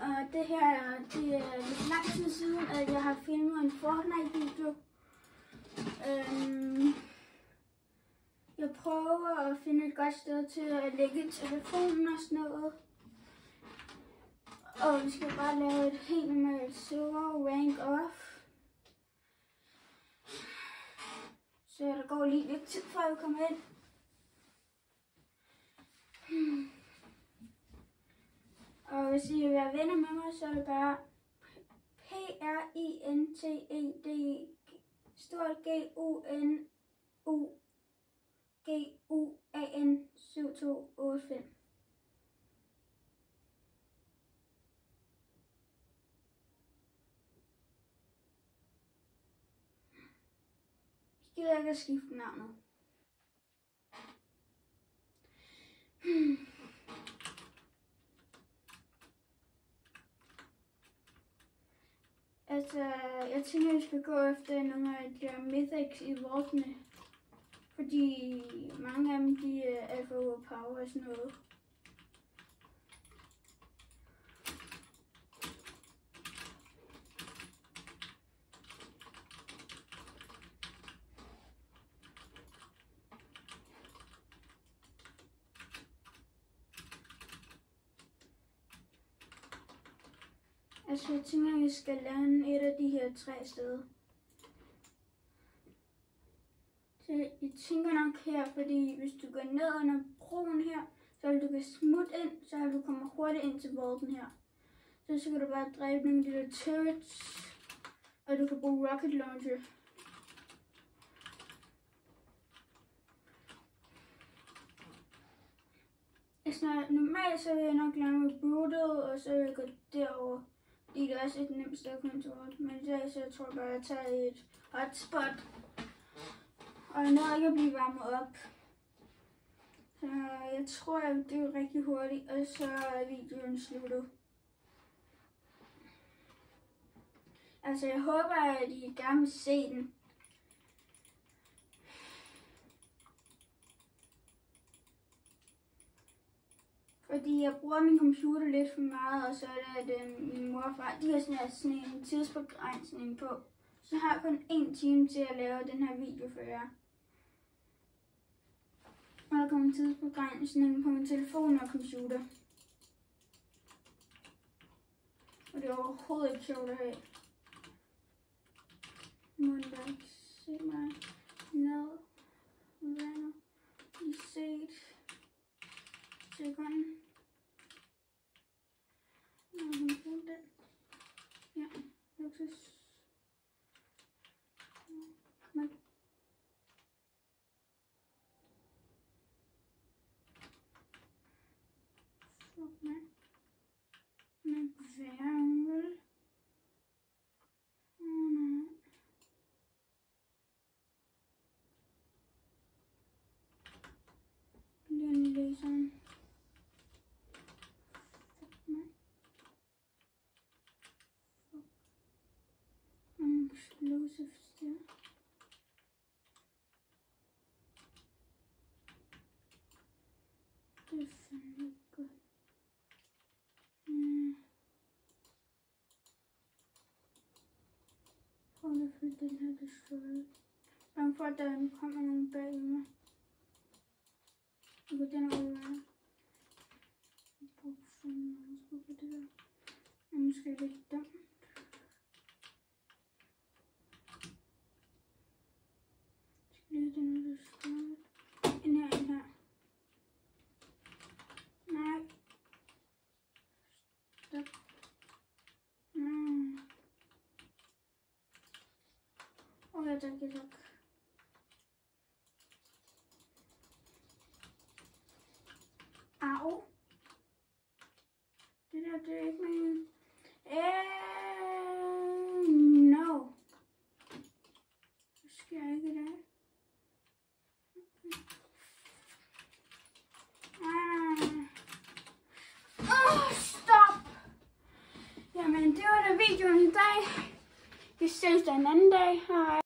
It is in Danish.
Det her det er lidt lang tid siden, at jeg har filmet en Fortnite-video. Jeg prøver at finde et godt sted til at lægge telefonen og sådan noget. Og vi skal bare lave et helt normalt server rank off. Så der går lige lidt tid, før vi kommer ind. Og hvis I vil være venner med mig, så er det bare PRINTED stort GUNUGUAN 7285. Jeg gider ikke at skifte navnet. Altså, jeg tænker, at vi skal gå efter nogle af de her mythics i vaultene. Fordi mange af dem, de er for overpower og sådan noget. Altså, jeg tænker, at vi skal lande et af de her 3 steder. Så jeg tænker nok her, fordi hvis du går ned under broen her, så vil du kan smutte ind, så vil du komme hurtigt ind til vaulten her. Så kan du bare dræbe nogle af de der turrets, og du kan bruge rocket launcher. Altså, normalt så vil jeg nok lande med brutal, og så vil jeg gå derover. Det er også et nemt sted at komme til vault. Men i dag så jeg tror bare, at jeg tager et hotspot. Og jeg nåede ikke at blive varmet op. Så jeg tror, jeg vil dø rigtig hurtigt, og så er videoen sluttet. Altså, jeg håber, at I gerne vil se den. Fordi jeg bruger min computer lidt for meget, og så er det, at min mor og far, de har sådan en tidsbegrænsning på. Så har jeg kun 1 time til at lave den her video for jer. Og der kommer en tidsbegrænsning på min telefon og computer. Og det er overhovedet ikke sjovt at have. Må du bare ikke se mig ned. Venner. I set. Sekund. Nå, hun bruger den. Ja, luksus. Men. Fuck, man. Men værvel. Nej. Lige laseren. Explosives der. Det er fandme godt. Prøv at få den her destroyed. Bange for, at der kommer nogen bag mig. Jeg går den over mig. Jeg bruger fandme meget skud på det der. Og måske er det lidt dumt. Den er der skrevet. En her. Nej. Stop. Jeg tager tak. Au. Det der, det er ikke meningen. No. Det sker ikke i dag. Stop! Jamen, det var da videoen i dag. Vi ses da en anden dag. Hej.